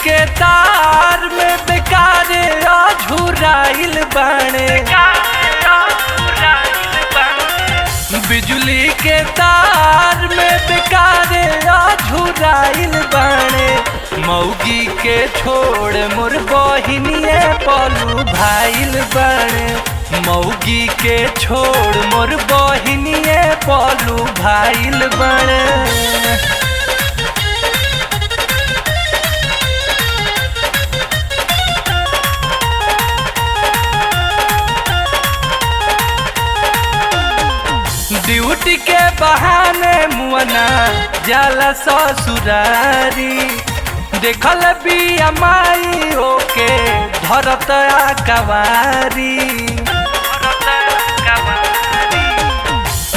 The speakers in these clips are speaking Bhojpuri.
के तार में बेकार झुराइल बाणे। बिजली के तार में बेकार झुराइल बाणे। मौगी के छोड़ मोर बहिनिए पलू भाइल बाणे। मौगी के छोड़ मोर बहिनिए पलू भाइल बाणे। ड्यूटी के बहाने मुअना जाला ससुरारी। देखल बिया माई ओके धरत कवारी।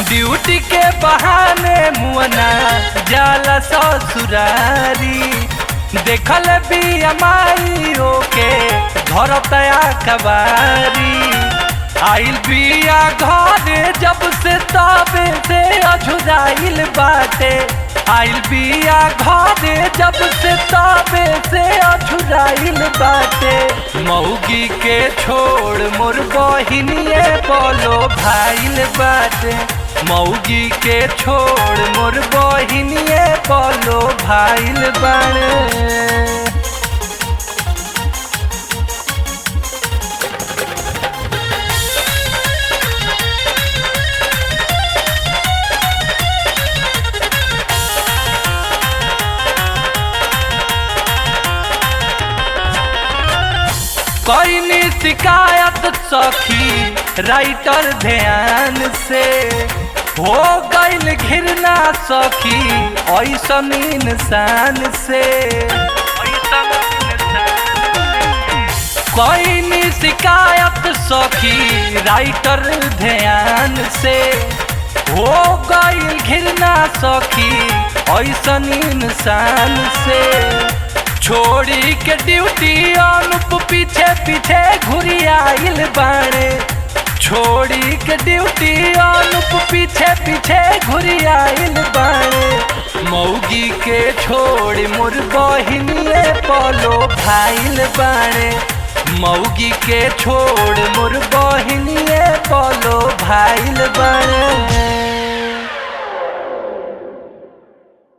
ड्यूटी के बहाने मुअना जाला ससुरारी। देखल बिया माई ओके धरत कवारी। आइल बिया घरे जब से तबे से अझुराइल बाटे। आइल बिया घरे जब से तबे से अझुराइल बाटे। मौगी के छोड़ मोर बहिनिए पलो भाइल बाटे। मौगी के छोड़ मोर बहिनिए पलो भाइल बाटे। कोई शिकायत सखी राइटर ध्यान से। हो गइल घिरना सखी ऐसन इंसान से। कोई शिकायत सखी राइटर ध्यान से। हो गइल घिरना सखी ऐसन इंसान से। छोड़ी के ड्यूटी अनुप पीछे पीछे घुरियाइल बाणे। छोड़ी के ड्यूटी अनुप पीछे पीछे घुरियाइल बाणे। मौगी के छोड़ मोर बहिनिए पलो भाइल बाणे। मौगी के छोड़ मोर बहिनिए पलो भाइल बाणे।